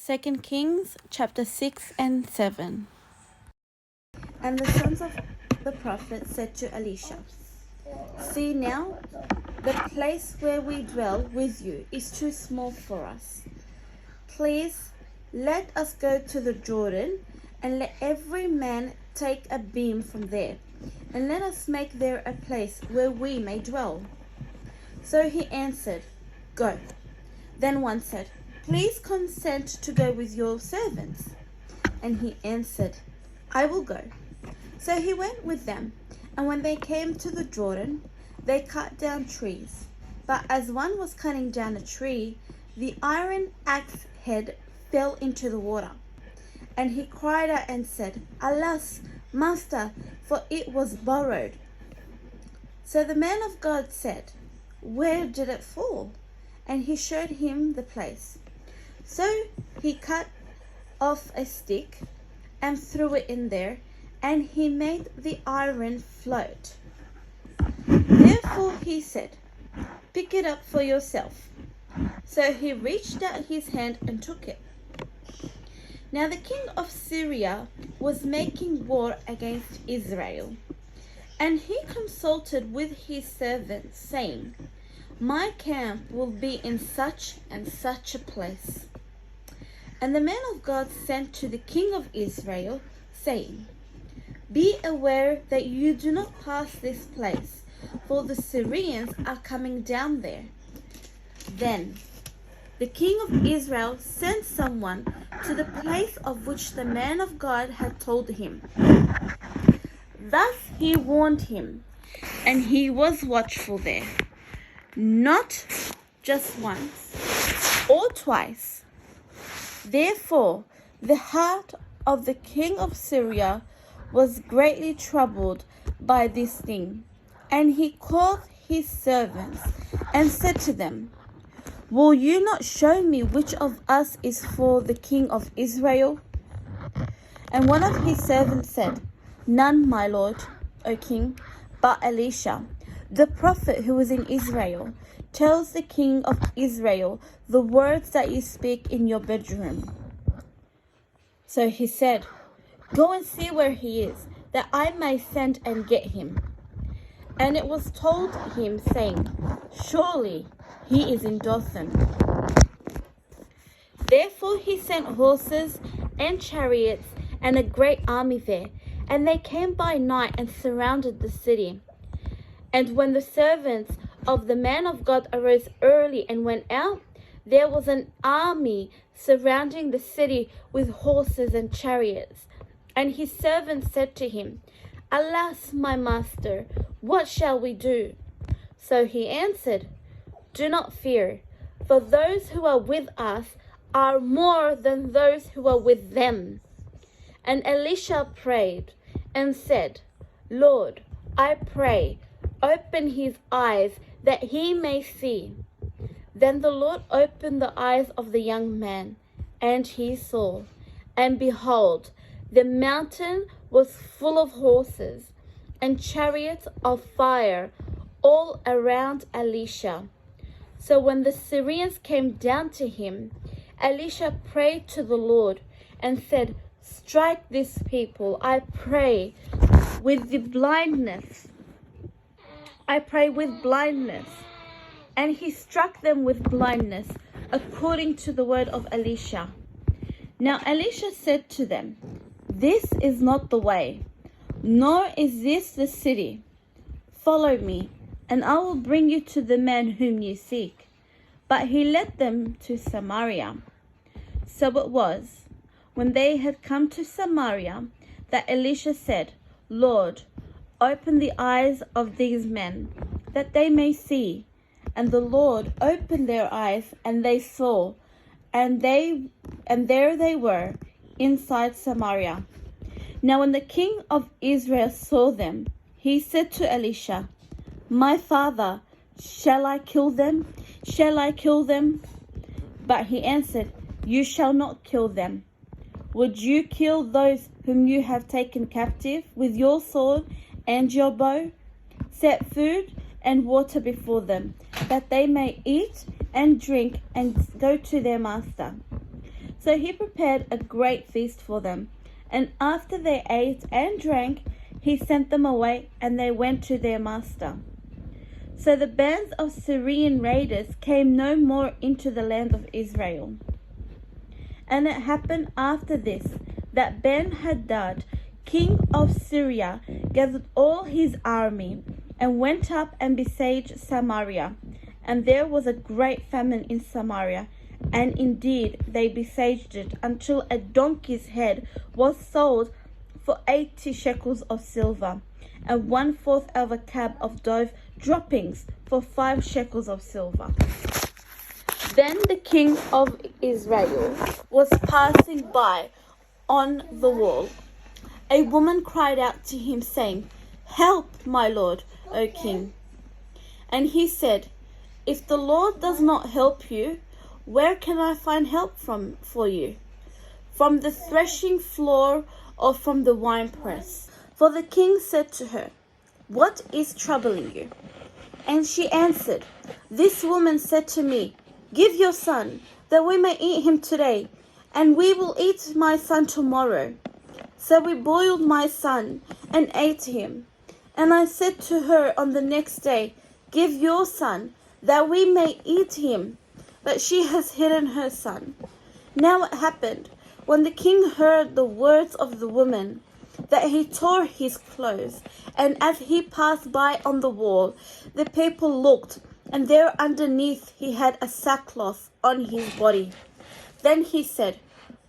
2 Kings chapter 6 and 7. And the sons of the prophet said to Elisha, "See now, the place where we dwell with you is too small for us. Please let us go to the Jordan, and let every man take a beam from there, and let us make there a place where we may dwell." So he answered, "Go." Then one said, "Please consent to go with your servants." And he answered, "I will go." So he went with them, and when they came to the Jordan, they cut down trees. But as one was cutting down a tree, the iron axe head fell into the water. And he cried out and said, "Alas, master, for it was borrowed." So the man of God said, "Where did it fall?" And he showed him the place. So he cut off a stick and threw it in there, and he made the iron float. Therefore he said, "Pick it up for yourself." So he reached out his hand and took it. Now the king of Syria was making war against Israel, and he consulted with his servants, saying, "My camp will be in such and such a place." And the man of God sent to the king of Israel, saying, "Be aware that you do not pass this place, for the Syrians are coming down there." Then the king of Israel sent someone to the place of which the man of God had told him. Thus he warned him, and he was watchful there, not just once or twice. Therefore the heart of the king of Syria was greatly troubled by this thing, and he called his servants and said to them, "Will you not show me which of us is for the king of Israel?" And one of his servants said, "None, my lord, O king, but Elisha, the prophet who is in Israel, tells the king of Israel the words that you speak in your bedroom." So he said, "Go and see where he is, that I may send and get him." And it was told him, saying, "Surely he is in Dothan." Therefore he sent horses and chariots and a great army there, and they came by night and surrounded the city. And when the servants of the man of God arose early and went out, there was an army surrounding the city with horses and chariots. And his servants said to him, "Alas, my master, what shall we do?" So he answered, "Do not fear, for those who are with us are more than those who are with them." And Elisha prayed and said, "Lord, I pray, open his eyes that he may see." Then the Lord opened the eyes of the young man, and he saw, and behold, the mountain was full of horses and chariots of fire all around Elisha. So when the Syrians came down to him, Elisha prayed to the Lord and said, "Strike this people, I pray, with the blindness. I pray with blindness." And he struck them with blindness, according to the word of Elisha. Now Elisha said to them, "This is not the way, nor is this the city. Follow me, and I will bring you to the man whom you seek." But he led them to Samaria. So it was, when they had come to Samaria, that Elisha said, "Lord, open the eyes of these men, that they may see." And the Lord opened their eyes, and they saw, and there they were, inside Samaria. Now when the king of Israel saw them, he said to Elisha, "My father, shall I kill them? Shall I kill them?" But he answered, "You shall not kill them. Would you kill those whom you have taken captive with your sword and your bow? Set food and water before them, that they may eat and drink and go to their master." So he prepared a great feast for them. And after they ate and drank, he sent them away, and they went to their master. So the bands of Syrian raiders came no more into the land of Israel. And it happened after this, that Ben-Hadad, king of Syria, gathered all his army, and went up and besieged Samaria. And there was a great famine in Samaria, and indeed they besieged it until a donkey's head was sold for 80 shekels of silver, and 1/4 of a cab of dove droppings for 5 shekels of silver. Then the king of Israel was passing by on the wall. A woman cried out to him, saying, "Help, my lord, O king." And he said, "If the Lord does not help you, where can I find help for you? From the threshing floor or from the winepress?" For the king said to her, "What is troubling you?" And she answered, "This woman said to me, 'Give your son, that we may eat him today, and we will eat my son tomorrow.' So we boiled my son and ate him. And I said to her on the next day, 'Give your son, that we may eat him.' But she has hidden her son." Now it happened, when the king heard the words of the woman, that he tore his clothes, and as he passed by on the wall, the people looked, and there underneath he had a sackcloth on his body. Then he said,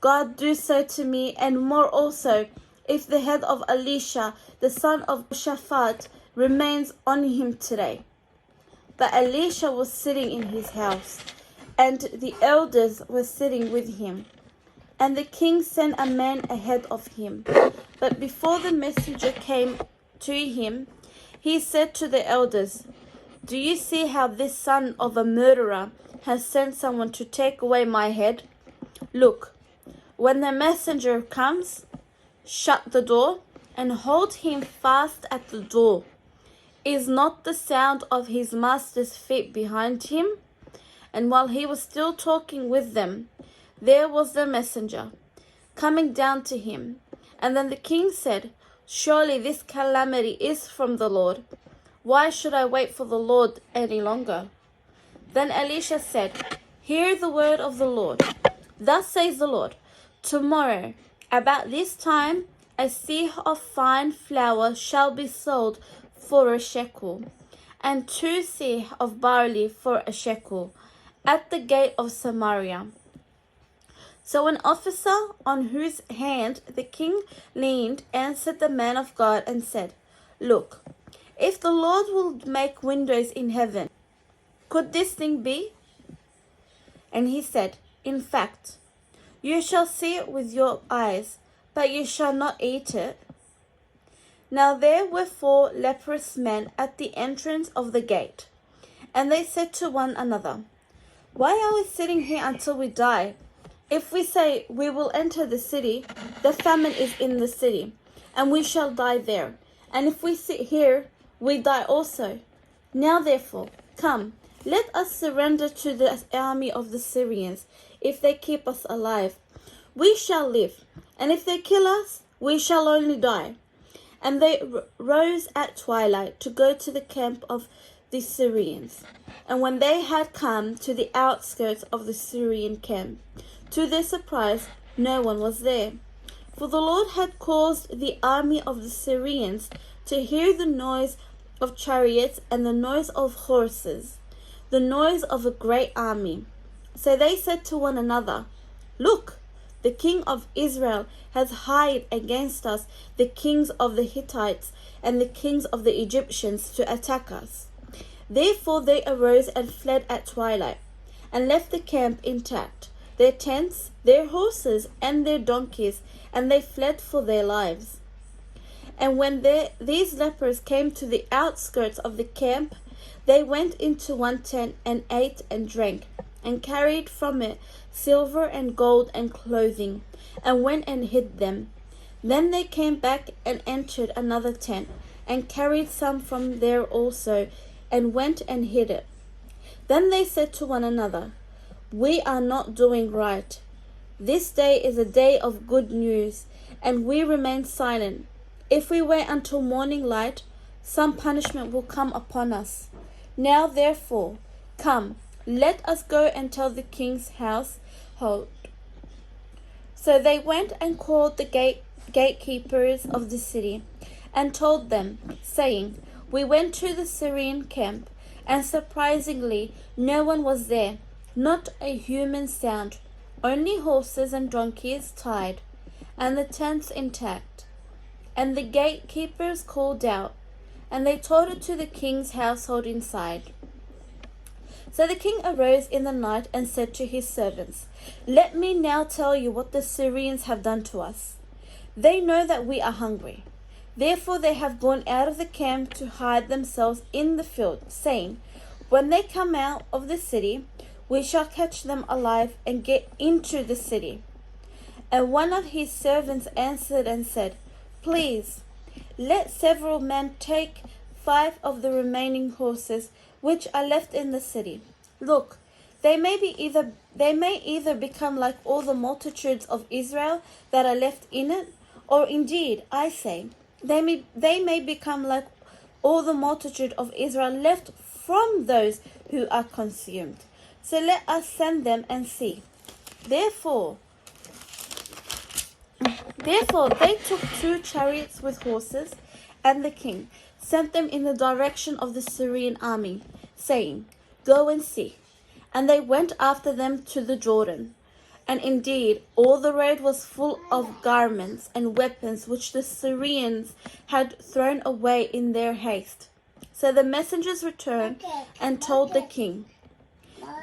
"God do so to me, and more also, if the head of Elisha, the son of Shaphat, remains on him today." But Elisha was sitting in his house, and the elders were sitting with him. And the king sent a man ahead of him. But before the messenger came to him, he said to the elders, "Do you see how this son of a murderer has sent someone to take away my head? Look, when the messenger comes, shut the door and hold him fast at the door. Is not the sound of his master's feet behind him?" And while he was still talking with them, there was the messenger coming down to him. And then the king said, "Surely this calamity is from the Lord. Why should I wait for the Lord any longer?" Then Elisha said, "Hear the word of the Lord. Thus says the Lord, tomorrow, about this time, a seah of fine flour shall be sold for a shekel, and 2 seah of barley for a shekel, at the gate of Samaria." So an officer on whose hand the king leaned answered the man of God and said, "Look, if the Lord will make windows in heaven, could this thing be?" And he said, "In fact, you shall see it with your eyes, but you shall not eat it." Now there were 4 leprous men at the entrance of the gate, and they said to one another, "Why are we sitting here until we die? If we say we will enter the city, the famine is in the city, and we shall die there. And if we sit here, we die also. Now therefore, come, let us surrender to the army of the Syrians. If they keep us alive, we shall live, and if they kill us, we shall only die." And they rose at twilight to go to the camp of the Syrians. And when they had come to the outskirts of the Syrian camp, to their surprise, no one was there. For the Lord had caused the army of the Syrians to hear the noise of chariots and the noise of horses, the noise of a great army. So they said to one another, "Look, the king of Israel has hired against us the kings of the Hittites and the kings of the Egyptians to attack us." Therefore they arose and fled at twilight, and left the camp intact, their tents, their horses, and their donkeys, and they fled for their lives. And when these lepers came to the outskirts of the camp, they went into one tent and ate and drank, and carried from it silver and gold and clothing, and went and hid them. Then they came back and entered another tent, and carried some from there also, and went and hid it. Then they said to one another, "We are not doing right. This day is a day of good news, and we remain silent. If we wait until morning light, some punishment will come upon us. Now therefore, come, let us go and tell the king's household." So they went and called the gatekeepers of the city, and told them, saying, "We went to the Syrian camp, and surprisingly no one was there, not a human sound, only horses and donkeys tied, and the tents intact." And the gatekeepers called out, and they told it to the king's household inside. So the king arose in the night and said to his servants, "Let me now tell you what the Syrians have done to us. They know that we are hungry. Therefore they have gone out of the camp to hide themselves in the field, saying, 'When they come out of the city, we shall catch them alive and get into the city.' And one of his servants answered and said, 'Please, let several men take 5 of the remaining horses which are left in the city. Look, they may either become like all the multitudes of Israel that are left in it, or indeed, I say, they may become like all the multitude of Israel left from those who are consumed. So let us send them and see.' Therefore they took 2 chariots with horses, and the king sent them in the direction of the Syrian army, saying, 'Go and see.' And they went after them to the Jordan. And indeed, all the road was full of garments and weapons which the Syrians had thrown away in their haste. So the messengers returned and told the king.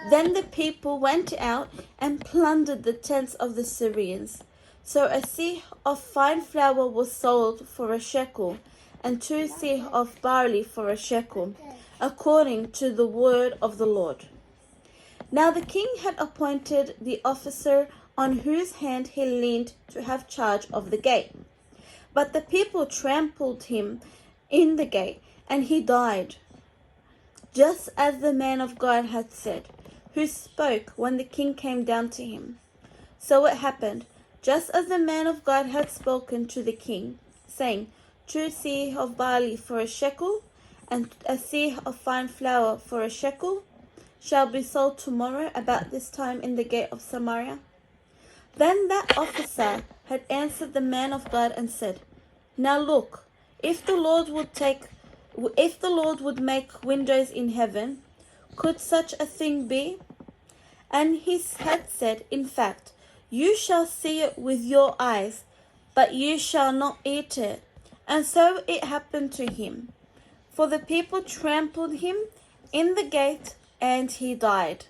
Then the people went out and plundered the tents of the Syrians. So a seah of fine flour was sold for a shekel, and 2 seahs of barley for a shekel, according to the word of the Lord. Now the king had appointed the officer on whose hand he leaned to have charge of the gate. But the people trampled him in the gate, and he died, just as the man of God had said, who spoke when the king came down to him. So it happened, just as the man of God had spoken to the king, saying, 2 seahs of barley for a shekel, and a seah of fine flour for a shekel, shall be sold tomorrow about this time in the gate of Samaria. Then that officer had answered the man of God and said, Now look, if the Lord would make windows in heaven, could such a thing be? And he had said, In fact, you shall see it with your eyes, but you shall not eat it. And so it happened to him. For the people trampled him in the gate, and he died.